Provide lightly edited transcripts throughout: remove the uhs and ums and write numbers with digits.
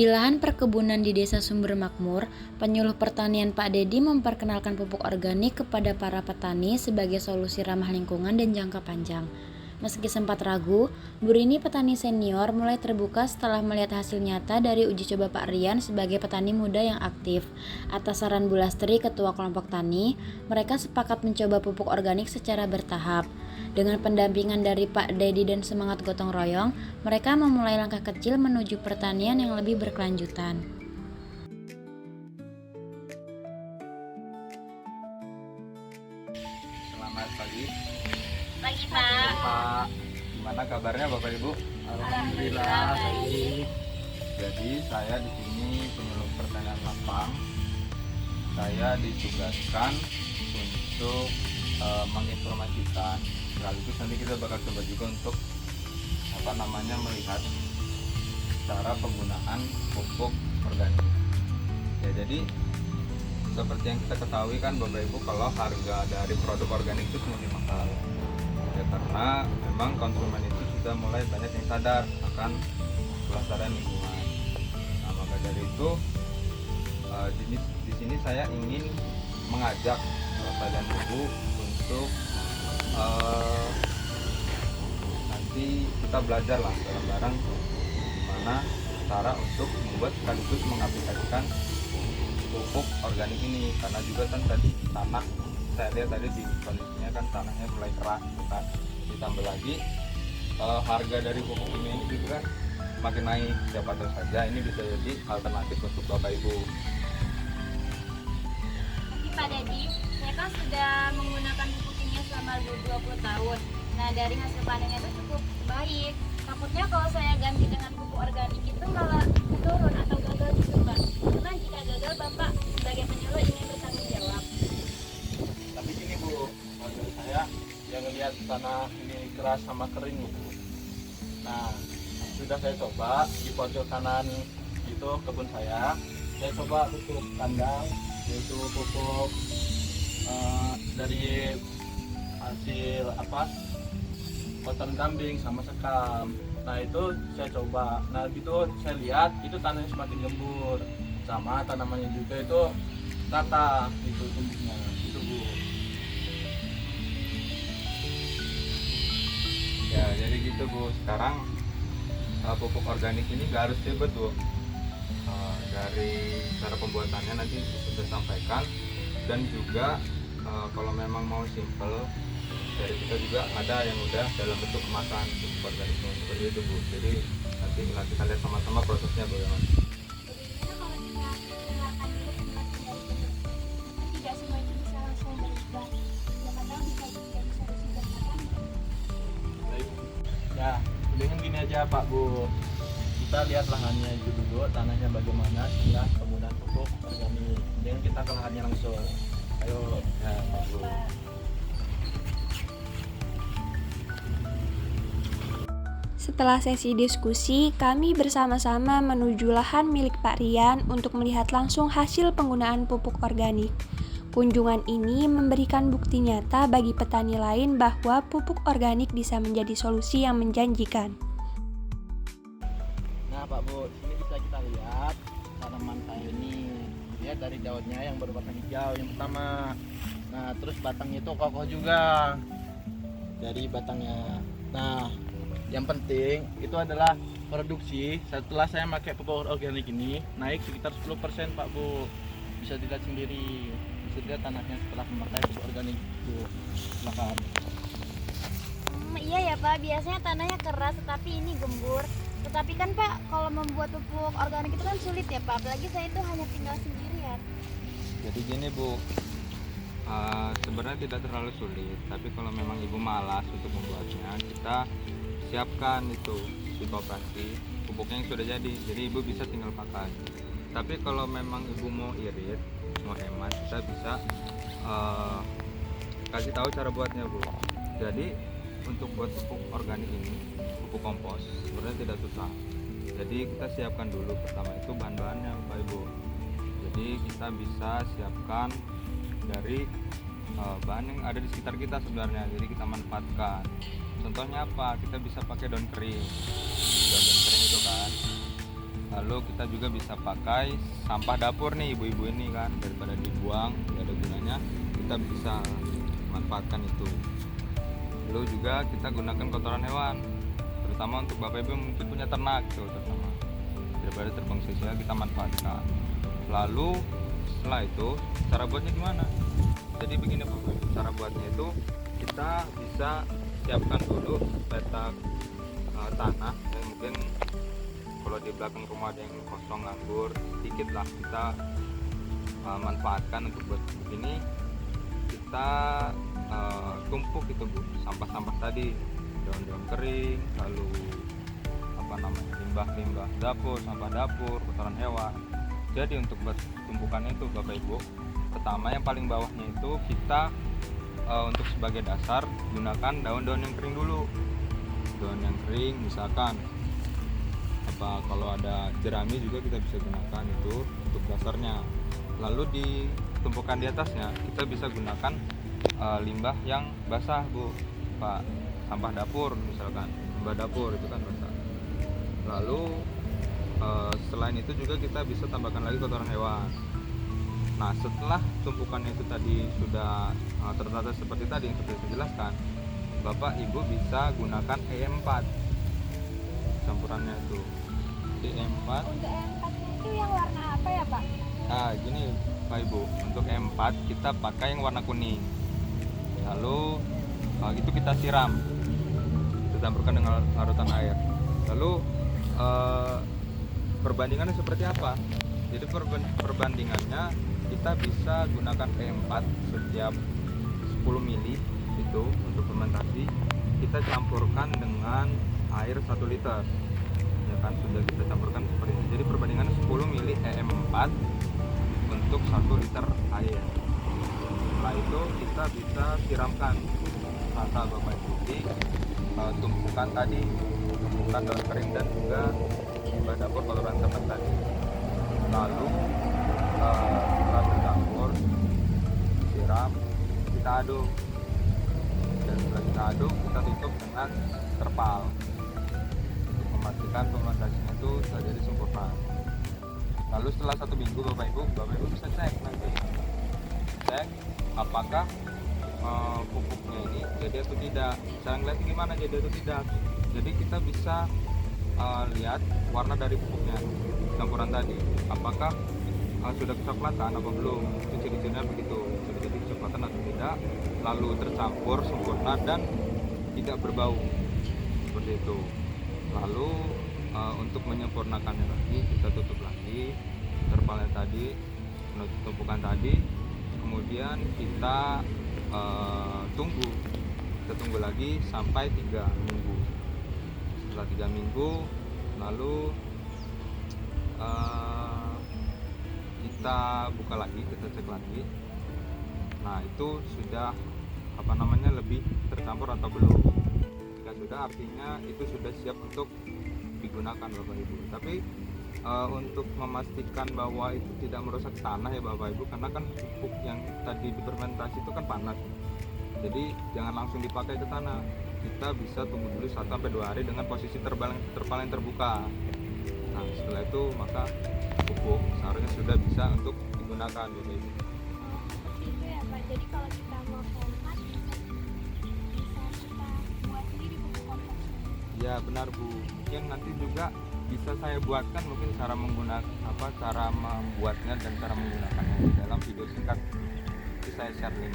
Di lahan perkebunan di Desa Sumber Makmur, penyuluh pertanian Pak Dedi memperkenalkan pupuk organik kepada para petani sebagai solusi ramah lingkungan dan jangka panjang. Meski sempat ragu, Bu Rini petani senior mulai terbuka setelah melihat hasil nyata dari uji coba Pak Rian sebagai petani muda yang aktif. Atas saran Bu Lastri, Ketua Kelompok Tani, mereka sepakat mencoba pupuk organik secara bertahap. Dengan pendampingan dari Pak Dedi dan semangat gotong royong, mereka memulai langkah kecil menuju pertanian yang lebih berkelanjutan. Selamat pagi. Pagi Pak. Pak, gimana kabarnya Bapak Ibu? Alhamdulillah baik. Jadi saya di sini penyuluh pertanian lapang. Saya ditugaskan untuk menginformasikan. Sekaligus nanti kita bakal coba juga untuk melihat cara penggunaan pupuk organik. Ya, jadi seperti yang kita ketahui kan Bapak Ibu, kalau harga dari produk organik itu semakin mahal. Ya, karena memang konsumen itu sudah mulai banyak yang sadar akan kelestarian lingkungan. Nah, maka dari itu di sini saya ingin mengajak Bapak dan Ibu untuk nanti kita belajar lah bareng-bareng gimana cara untuk membuat sekaligus mengaplikasikan pupuk organik ini, karena juga kan tadi tanah saya lihat tadi di kondisinya kan tanahnya mulai keras kan, ditambah lagi harga dari pupuk ini juga kan makin naik. Siapa tahu saja ini bisa jadi alternatif untuk Bapak Ibu. Tapi Pak Dedi, saya kan sudah menggunakan pupuk kimia selama 20 tahun. Nah dari hasil panennya itu cukup baik. Takutnya kalau saya ganti dengan pupuk organik itu malah turun atau gagal gitu Pak. Karena jika gagal Bapak sebagai penyuluh ingin bertanggung jawab. Tapi gini Bu, menurut saya yang ngelihat tanah ini keras sama kering Bu. Nah, sudah saya coba di pojok kanan itu kebun saya coba pupuk kandang, yaitu pupuk dari hasil kotoran kambing sama sekam. Nah itu saya coba, nah gitu saya lihat itu tanahnya semakin gembur, sama tanamannya juga itu rata itu tumbuhnya itu Bu. Ya, jadi gitu Bu. Sekarang pupuk organik ini nggak harus ribet Bu. Dari cara pembuatannya nanti sudah sampaikan, dan juga kalau memang mau simple dari kita juga ada yang udah dalam bentuk kemasan pupuk organik seperti itu Bu. Jadi nanti kita lihat sama-sama prosesnya Bu ya Mas. Bagaimana kalau kita dengarkan dulu penjelasan dari penyuluh? Tidak semua itu bisa langsung berubah. Siapa tahu bisa jadi solusi bersama. Baik. Ya, dengan gini aja Pak Bu, kita lihat lahannya itu dulu, tanahnya bagaimana setelah penggunaan pupuk organik. Kemudian kita ke lahannya langsung. Ayo, ya Pak Bu. Setelah sesi diskusi, kami bersama-sama menuju lahan milik Pak Rian untuk melihat langsung hasil penggunaan pupuk organik. Kunjungan ini memberikan bukti nyata bagi petani lain bahwa pupuk organik bisa menjadi solusi yang menjanjikan. Nah Pak Bu, di sini bisa kita lihat tanaman saya ini. Lihat dari daunnya yang berwarna hijau yang pertama. Nah terus batangnya itu kokoh juga dari batangnya. Nah yang penting itu adalah produksi setelah saya pakai pupuk organik ini naik sekitar 10% Pak Bu. Bisa dilihat sendiri, bisa dilihat tanahnya setelah memakai pupuk organik Bu. Silakan. Iya ya Pak, biasanya tanahnya keras tetapi ini gembur. Tetapi kan Pak, kalau membuat pupuk organik itu kan sulit ya Pak, apalagi saya itu hanya tinggal sendirian. Jadi gini Bu, sebenarnya tidak terlalu sulit, tapi kalau memang Ibu malas untuk membuatnya, kita siapkan itu di koperasi pupuknya yang sudah jadi Ibu bisa tinggal pakai. Tapi kalau memang Ibu mau irit, mau hemat, kita bisa kasih tahu cara buatnya Bu. Jadi untuk buat pupuk organik ini, pupuk kompos sebenarnya tidak susah. Jadi kita siapkan dulu pertama itu bahan-bahannya Bapak Ibu. Jadi kita bisa siapkan dari bahan yang ada di sekitar kita sebenarnya, jadi kita manfaatkan. Contohnya apa? Kita bisa pakai daun kering itu kan Lalu kita juga bisa pakai sampah dapur nih ibu-ibu ini kan, daripada dibuang tidak ada gunanya, kita bisa manfaatkan itu. Lalu juga kita gunakan kotoran hewan, terutama untuk bapak ibu mungkin punya ternak tuh, terutama daripada terbang sia-sia kita manfaatkan. Lalu setelah itu cara buatnya gimana? Jadi begini bapak ibu, cara buatnya itu kita bisa siapkan dulu petak tanah yang mungkin kalau di belakang rumah ada yang kosong nganggur sedikit lah, kita manfaatkan untuk buat begini. Kita tumpuk itu bu, sampah-sampah tadi, daun-daun kering, lalu limbah-limbah dapur, sampah dapur, kotoran hewan. Jadi untuk buat tumpukannya itu bapak ibu, pertama yang paling bawahnya itu kita untuk sebagai dasar gunakan daun-daun yang kering dulu. Daun yang kering misalkan kalau ada jerami juga kita bisa gunakan itu untuk dasarnya. Lalu di tumpukan di atasnya kita bisa gunakan limbah yang basah bu, pak, sampah dapur misalkan, limbah dapur itu kan basah. Lalu selain itu juga kita bisa tambahkan lagi kotoran hewan. Nah setelah tumpukannya itu tadi sudah tertata seperti tadi yang sudah saya jelaskan, bapak ibu bisa gunakan E4 campurannya itu. E4 Untuk E4 itu yang warna apa ya Pak? Nah gini Pak Ibu, untuk E4 kita pakai yang warna kuning. Lalu itu kita siram, kita campurkan dengan larutan air. Lalu perbandingannya seperti apa? Jadi perbandingannya kita bisa gunakan E4 setiap 10 mili itu untuk fermentasi, kita campurkan dengan air 1 liter. Ya kan sudah kita campurkan seperti ini. Jadi perbandingannya 10 mili E4 untuk 1 liter air. Setelah itu kita bisa siramkan rata bapak ibu di tumpukan tadi, tumpukan daun kering dan juga limbah dapur kotoran ternak tadi. Lalu setelah tercampur, siram, kita aduk, dan setelah kita aduk kita tutup dengan terpal untuk memastikan fermentasinya itu terjadi sempurna. Lalu setelah 1 minggu bapak ibu bisa cek nanti, cek apakah pupuknya ini jadi atau tidak. Cara ngeliatnya gimana jadi atau tidak? Jadi kita bisa lihat warna dari pupuknya, campuran tadi, apakah sudah kecoklatan apa belum. Itu ciri-cirinya begitu, sudah jadi kecoklatan atau tidak, lalu tercampur sempurna dan tidak berbau seperti itu. Lalu untuk menyempurnakannya lagi kita tutup lagi terpalnya tadi, menutup tumpukan tadi, kemudian kita tunggu lagi sampai 3 minggu. Setelah 3 minggu lalu kita buka lagi, kita cek lagi. Nah itu sudah lebih tercampur atau belum. Jika sudah, artinya itu sudah siap untuk digunakan bapak ibu. Tapi untuk memastikan bahwa itu tidak merusak tanah ya bapak ibu, karena kan pupuk yang tadi difermentasi itu kan panas, jadi jangan langsung dipakai ke tanah. Kita bisa tunggu dulu 1-2 hari dengan posisi terpal yang terbuka. Nah setelah itu maka pupuk seharusnya sudah bisa untuk digunakan bapak ibu. Seperti itu ya Pak. Jadi kalau kita mau hemat bisa kita buat sendiri pupuk kompos. Ya benar bu, mungkin nanti juga bisa saya buatkan mungkin cara membuatnya dan cara menggunakannya di dalam video singkat nanti saya share link.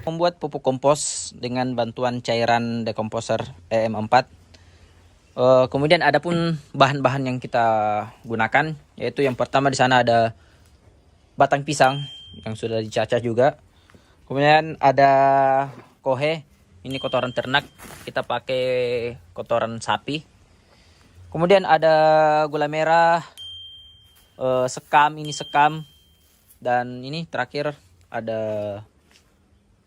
Membuat pupuk kompos dengan bantuan cairan dekomposer EM4. Kemudian ada pun bahan-bahan yang kita gunakan, yaitu yang pertama di sana ada batang pisang yang sudah dicacah juga. Kemudian ada kohe, ini kotoran ternak, kita pakai kotoran sapi. Kemudian ada gula merah, sekam, ini sekam, dan ini terakhir ada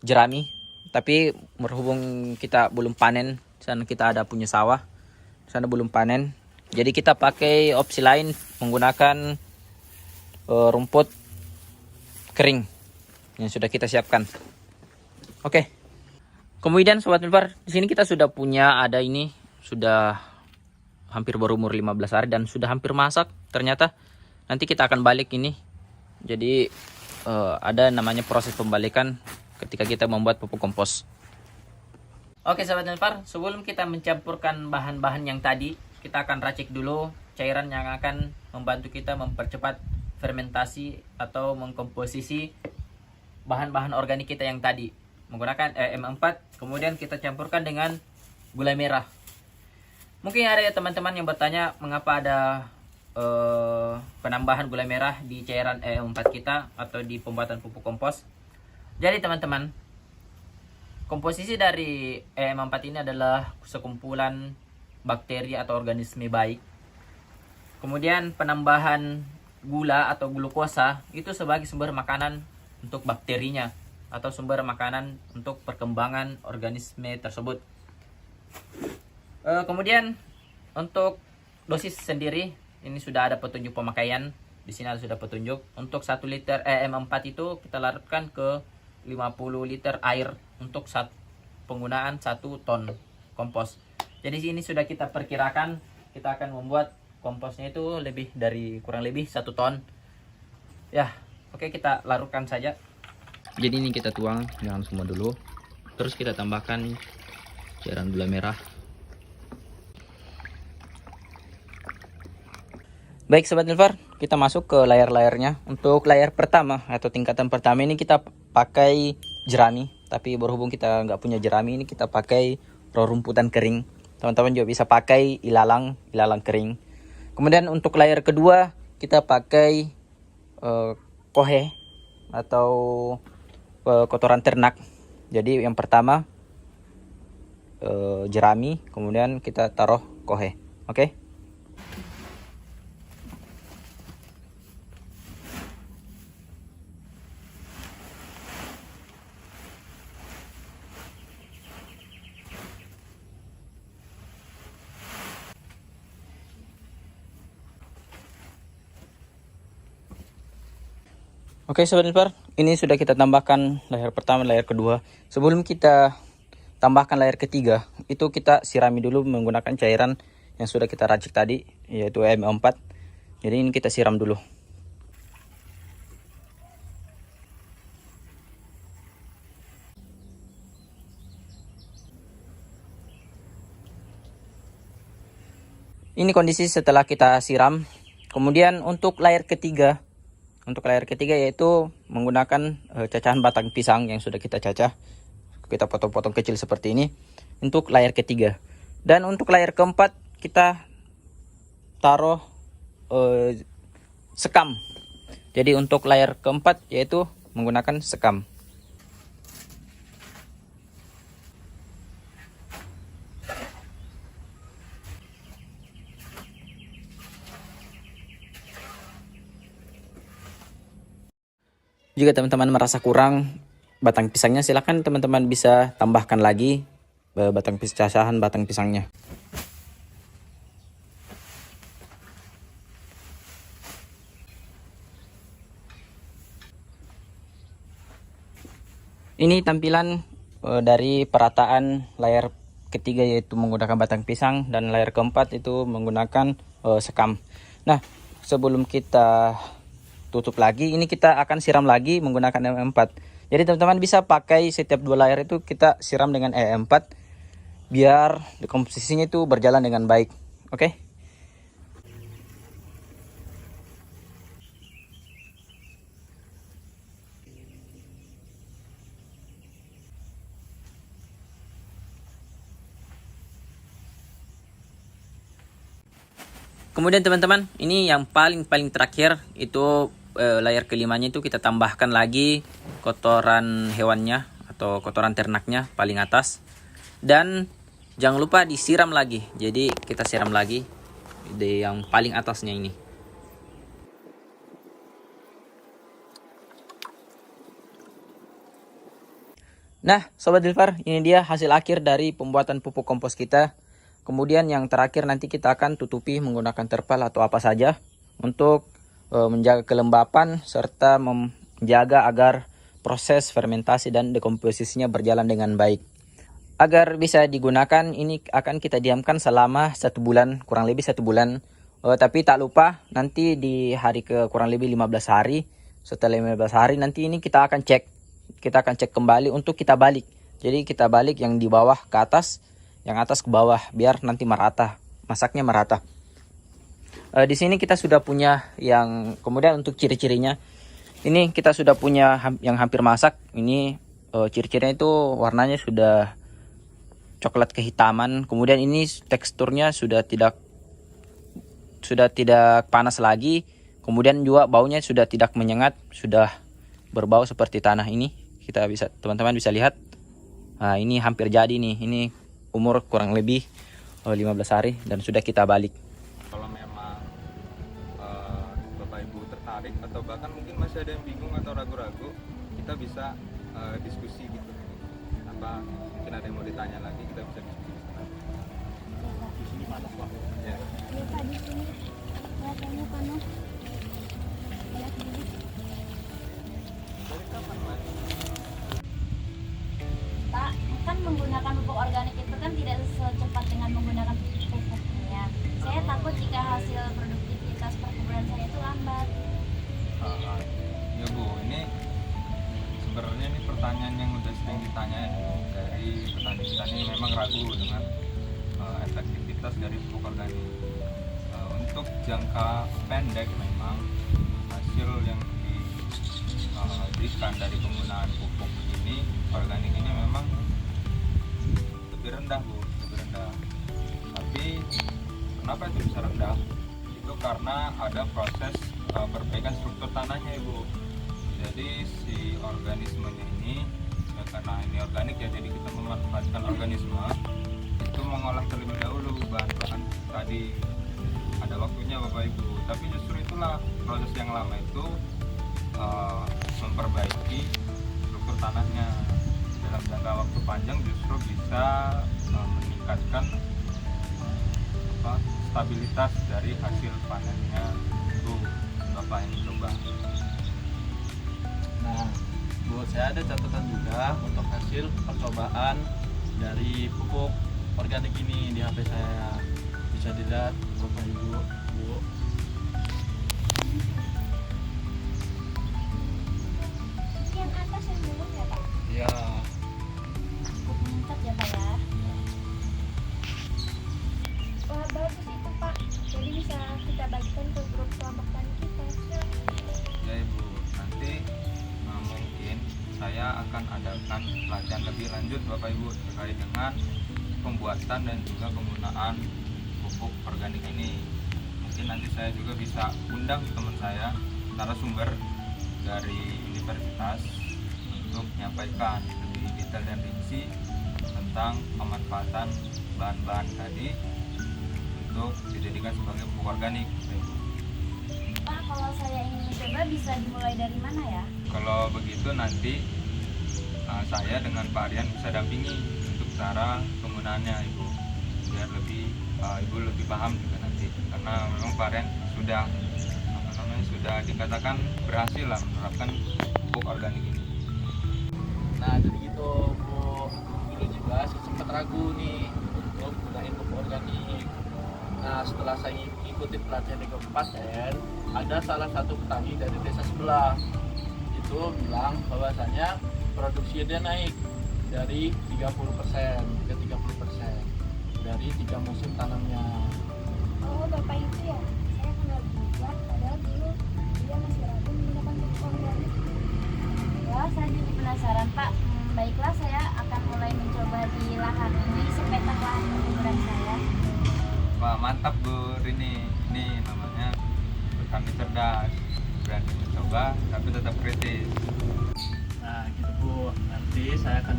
jerami. Tapi berhubung kita belum panen, sana kita ada punya sawah, sana belum panen. Jadi kita pakai opsi lain menggunakan rumput kering yang sudah kita siapkan. Oke. Kemudian sobat Milpar, di sini kita sudah punya ada ini sudah hampir berumur 15 hari dan sudah hampir masak ternyata. Nanti kita akan balik ini. Jadi ada namanya proses pembalikan ketika kita membuat pupuk kompos. Oke sahabat Nilpar, sebelum kita mencampurkan bahan-bahan yang tadi, kita akan racik dulu cairan yang akan membantu kita mempercepat fermentasi atau mengkomposisi bahan-bahan organik kita yang tadi menggunakan EM4. Kemudian kita campurkan dengan gula merah. Mungkin ada ya teman-teman yang bertanya mengapa ada penambahan gula merah di cairan EM4 kita atau di pembuatan pupuk kompos. Jadi teman-teman, komposisi dari EM4 ini adalah sekumpulan bakteri atau organisme baik. Kemudian penambahan gula atau glukosa itu sebagai sumber makanan untuk bakterinya atau sumber makanan untuk perkembangan organisme tersebut. Kemudian untuk dosis sendiri ini sudah ada petunjuk pemakaian. Di sini ada sudah petunjuk. Untuk 1 liter EM4 itu kita larutkan ke 50 liter air untuk penggunaan 1 ton kompos. Jadi ini sudah kita perkirakan kita akan membuat komposnya itu kurang lebih 1 ton. Ya, oke, kita larutkan saja. Jadi ini kita tuang jangan semua dulu. Terus kita tambahkan cairan gula merah. Baik Sobat Nilpar, kita masuk ke layar-layarnya. Untuk layar pertama atau tingkatan pertama ini kita pakai jerami. Tapi berhubung kita nggak punya jerami, ini kita pakai rerumputan kering. Teman-teman juga bisa pakai ilalang kering. Kemudian untuk layar kedua kita pakai kohe atau kotoran ternak. Jadi yang pertama jerami, kemudian kita taruh kohe. Oke. Oke Sobat Nilpar, ini sudah kita tambahkan layar pertama, layar kedua. Sebelum kita tambahkan layar ketiga, itu kita sirami dulu menggunakan cairan yang sudah kita racik tadi, yaitu EM4. Jadi ini kita siram dulu. Ini kondisi setelah kita siram. Kemudian untuk layar ketiga yaitu menggunakan cacahan batang pisang yang sudah kita cacah. Kita potong-potong kecil seperti ini untuk layar ketiga. Dan untuk layar keempat kita taruh sekam. Jadi untuk layar keempat yaitu menggunakan sekam. Jika teman-teman merasa kurang batang pisangnya, silahkan teman-teman bisa tambahkan lagi cacahan batang pisangnya. Ini tampilan dari perataan layar ketiga yaitu menggunakan batang pisang dan layar keempat itu menggunakan sekam. Nah, sebelum kita tutup lagi, ini kita akan siram lagi menggunakan EM4. Jadi teman-teman bisa pakai setiap 2 layar itu kita siram dengan EM4 biar dekomposisinya itu berjalan dengan baik. Oke? Kemudian teman-teman, ini yang paling terakhir itu layar kelimanya itu kita tambahkan lagi kotoran hewannya atau kotoran ternaknya paling atas. Dan jangan lupa disiram lagi. Jadi kita siram lagi di yang paling atasnya ini. Nah, Sobat Nilpar, ini dia hasil akhir dari pembuatan pupuk kompos kita. Kemudian yang terakhir nanti kita akan tutupi menggunakan terpal atau apa saja untuk menjaga kelembapan serta menjaga agar proses fermentasi dan dekomposisinya berjalan dengan baik. agar bisa digunakan ini akan kita diamkan selama 1 bulan, kurang lebih 1 bulan. Tapi tak lupa nanti di hari ke kurang lebih 15 hari. Setelah 15 hari nanti ini kita akan cek kembali untuk kita balik. Jadi kita balik yang di bawah ke atas, yang atas ke bawah, biar nanti merata, masaknya merata. Di sini kita sudah punya yang, kemudian untuk ciri-cirinya ini kita sudah punya yang hampir masak. Ini ciri-cirinya itu warnanya sudah coklat kehitaman, kemudian ini teksturnya sudah tidak panas lagi, kemudian juga baunya sudah tidak menyengat, sudah berbau seperti tanah. Ini teman-teman bisa lihat. Nah, ini hampir jadi nih, ini umur kurang lebih 15 hari dan sudah kita balik. Kalau memang Bapak Ibu tertarik atau bahkan mungkin masih ada yang bingung atau ragu-ragu, kita bisa diskusi gitu. Apa mungkin ada yang mau ditanya lagi, kita bisa diskusi di sana. Di sini panas Pak. Ya. Iya Pak, di sini kelihatannya panas. Lihat dulu. Dari kapan, Mas? Pak, kan menggunakan pupuk organik itu kan tidak secepat dengan menggunakan pupuk kimia. Saya takut jika hasil produktivitas perkebunan saya itu lambat. Ya Bu, ini sebenarnya ini pertanyaan yang udah sering ditanyain dari petani-petani yang memang ragu dengan efektivitas dari pupuk organik. Untuk jangka pendek memang hasil yang diberikan dari penggunaan pupuk ini organik ini memang lebih rendah Bu, lebih rendah. Tapi kenapa itu bisa rendah? Itu karena ada proses perbaikan struktur tanahnya Ibu. Jadi si organismenya ini ya, karena ini organik ya, jadi kita memanfaatkan organisme itu mengolah terlebih dahulu bahan-bahan tadi, ada waktunya Bapak Ibu. Tapi justru itulah proses yang lama itu memperbaiki struktur tanahnya dalam jangka waktu panjang justru bisa meningkatkan stabilitas dari hasil panennya itu Bapak yang coba. Nah, buat saya ada catatan juga untuk hasil percobaan dari pupuk organik ini di HP saya. Bisa dilihat Bapak Ibu, Bu. Yang atas yang dulu ya Pak? Ya, Cukup meningkat ya Pak ya? Wah bagus itu Pak, jadi bisa kita bagikan ke grup kelompok tani kita. ya Ibu. Nanti mungkin saya akan adakan pelatihan lebih lanjut Bapak Ibu terkait dengan pembuatan dan juga penggunaan pupuk organik ini. Mungkin nanti saya juga bisa undang teman saya narasumber dari universitas untuk menyampaikan lebih detail dan rinci tentang pemanfaatan bahan-bahan tadi untuk dijadikan sebagai pupuk organik. Pak, kalau saya ingin mencoba bisa dimulai dari mana ya? Kalau begitu nanti saya dengan Pak Rian bisa dampingi untuk cara penggunaannya Ibu, biar Ibu lebih paham juga nanti, karena memang Pak Rian sudah sudah dikatakan berhasil lah menerapkan pupuk organik ini. Nah, jadi gitu Bu. Dulu juga saya sempat ragu nih untuk gunain pupuk organik. Nah, setelah saya ikuti pelatihan di kabupaten, ada salah satu petani dari desa sebelah itu bilang bahwasanya produksi dia naik dari 30% ke 30% dari 3 musim tanamnya. Oh Bapak itu ya? Saya kenal juga, padahal dulu dia masih ragu menggunakan pupuk organik. Wah, saya jadi penasaran Pak. Baiklah, saya akan mulai mencoba di lahan ini, sepetak lahan perkebunan saya. Wah, mantap Bu Rini, ini namanya petani cerdas, berani mencoba tapi tetap kritis. Nah gitu Bu, nanti saya akan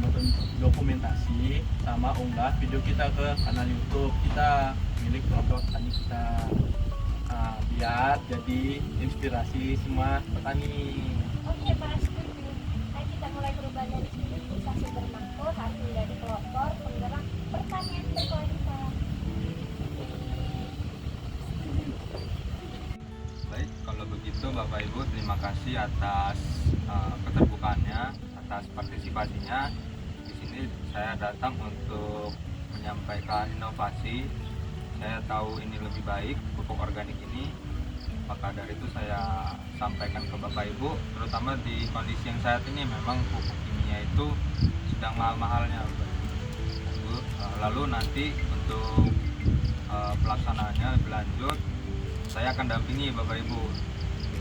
dokumentasi sama unggah video kita ke kanal YouTube kita milik kelompok tani kita. Nah, biar jadi inspirasi semua petani. Oke Pak, setuju. Ayo kita mulai perubahan dari sini. Bisa sumber makro, hasil dari pelopor, penggerak pertanian berkualitas. Baik, kalau begitu Bapak Ibu terima kasih atas keterbukaannya, atas partisipasinya. Di sini saya datang untuk menyampaikan inovasi. Saya tahu ini lebih baik pupuk organik ini, maka dari itu saya sampaikan ke Bapak Ibu, terutama di kondisi yang saat ini memang pupuk kimia itu sedang mahal-mahalnya. Lalu nanti untuk pelaksanaannya lebih lanjut, saya akan dampingi Bapak Ibu.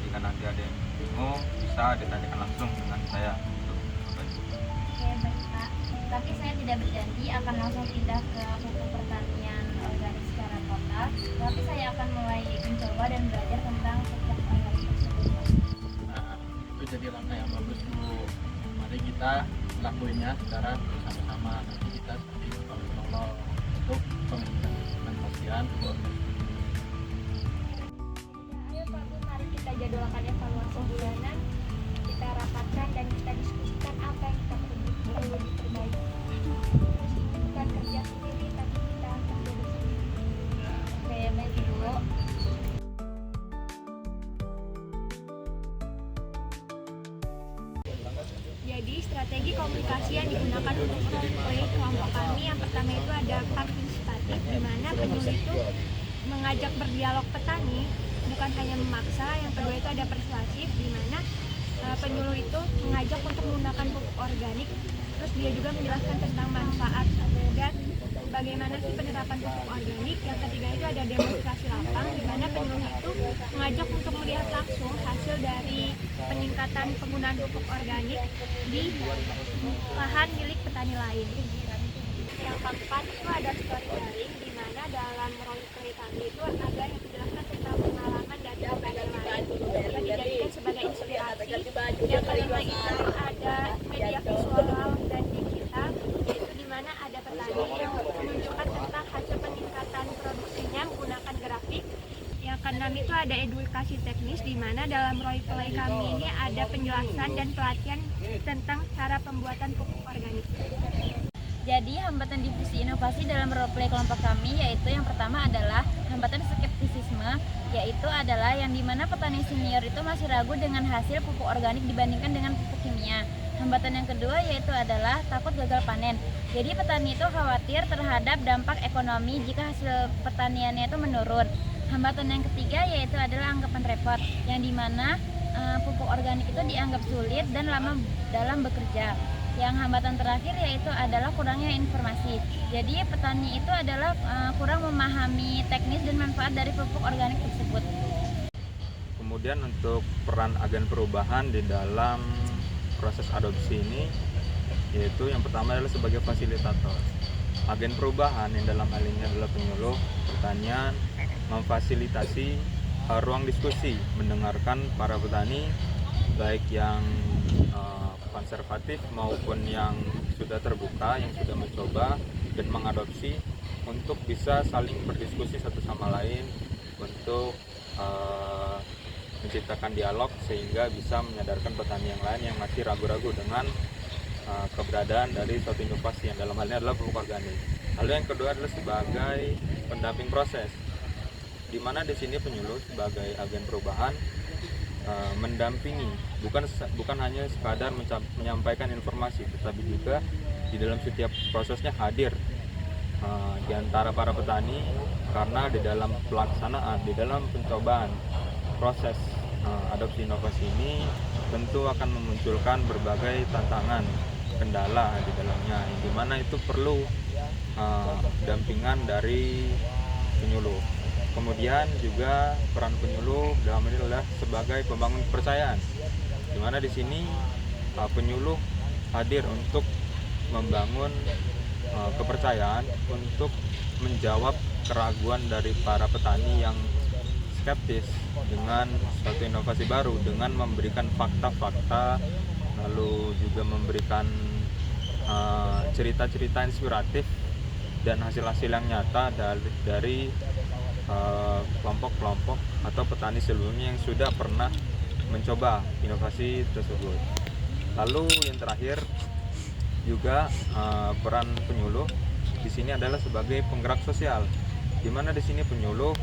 Jika nanti ada yang bingung, bisa ditanyakan langsung dengan saya. Bapak Ibu. Oke, baik Pak. Tapi saya tidak berjanji akan langsung pindah ke pupuk pertanian organik secara total. Tapi saya akan mulai mencoba dan belajar tentang pupuk organik tersebut, Pak. Nah, itu jadi langkah yang bagus dulu. Mari kita lakuinnya secara bersama-sama. Nanti kita saling tolong untuk pengimplementasian pupuk organik. Ayo Pak Bu, mari kita jadwalkan evaluasi bulanan, kita rapatkan dan kita diskusikan apa yang kita perlu diperbaiki. Terus ini bukan kerja sendiri, tapi kita akan kerja bersama. Oke, baik Ibu. Jadi strategi komunikasi yang digunakan untuk role kelompok kami yang pertama itu ada partisipatif, di mana penyuluh itu mengajak berdialog petani, bukan hanya memaksa. Yang kedua itu ada persuasif, di mana penyuluh itu mengajak untuk menggunakan pupuk organik, terus dia juga menjelaskan tentang manfaat dan bagaimana sih penerapan pupuk organik. Yang ketiga itu ada demonstrasi lapang, di mana penyuluh itu mengajak untuk melihat langsung hasil dari peningkatan penggunaan pupuk organik di lahan milik petani lain. Yang keempat itu ada storytelling, di mana dalam role play kami itu ada yang menjelaskan tentang pengalaman dan petani lain yang dijadikan sebagai inspirasi. Yang kelima itu ada media visual dan digital, yaitu di mana ada petani yang menunjukkan tentang hasil peningkatan produksinya menggunakan grafik. Yang keenam itu ada edukasi teknis, di mana dalam role play kami ini ada penjelasan dan pelatihan tentang cara pembuatan pupuk organik. Jadi hambatan divisi inovasi dalam roleplay kelompok kami yaitu yang pertama adalah hambatan skeptisisme, yaitu adalah yang dimana petani senior itu masih ragu dengan hasil pupuk organik dibandingkan dengan pupuk kimia. Hambatan yang kedua yaitu adalah takut gagal panen. Jadi petani itu khawatir terhadap dampak ekonomi jika hasil pertaniannya itu menurun. Hambatan yang ketiga yaitu adalah anggapan repot, yang dimana pupuk organik itu dianggap sulit dan lama dalam bekerja. Yang hambatan terakhir yaitu adalah kurangnya informasi. Jadi petani itu adalah kurang memahami teknis dan manfaat dari pupuk organik tersebut. Kemudian untuk peran agen perubahan di dalam proses adopsi ini, yaitu yang pertama adalah sebagai fasilitator. Agen perubahan yang dalam hal ini adalah penyuluh pertanian, memfasilitasi ruang diskusi, mendengarkan para petani baik yang konservatif maupun yang sudah terbuka, yang sudah mencoba dan mengadopsi, untuk bisa saling berdiskusi satu sama lain untuk menciptakan dialog sehingga bisa menyadarkan petani yang lain yang masih ragu-ragu dengan keberadaan dari suatu inovasi yang dalam hal ini adalah pupuk organik. Lalu yang kedua adalah sebagai pendamping proses, di mana di sini penyuluh sebagai agen perubahan mendampingi, bukan hanya sekadar menyampaikan informasi, tetapi juga di dalam setiap prosesnya hadir di antara para petani, karena di dalam pelaksanaan, di dalam pencobaan proses adopsi inovasi ini tentu akan memunculkan berbagai tantangan, kendala di dalamnya, yang dimana itu perlu dampingan dari penyuluh. Kemudian juga peran penyuluh dalam ini adalah sebagai pembangun kepercayaan, di mana di sini penyuluh hadir untuk membangun kepercayaan, untuk menjawab keraguan dari para petani yang skeptis dengan suatu inovasi baru, dengan memberikan fakta-fakta, lalu juga memberikan cerita-cerita inspiratif dan hasil-hasil yang nyata dari kelompok-kelompok atau petani sebelumnya yang sudah pernah mencoba inovasi tersebut. Lalu yang terakhir juga peran penyuluh di sini adalah sebagai penggerak sosial, di mana di sini penyuluh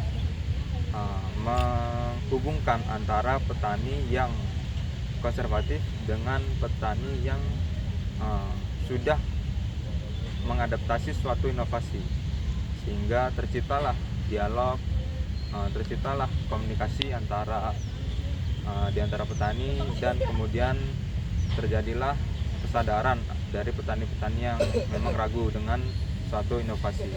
menghubungkan antara petani yang konservatif dengan petani yang sudah mengadaptasi suatu inovasi, sehingga terciptalah dialog, terciptalah komunikasi di antara petani, dan kemudian terjadilah kesadaran dari petani-petani yang memang ragu dengan suatu inovasi.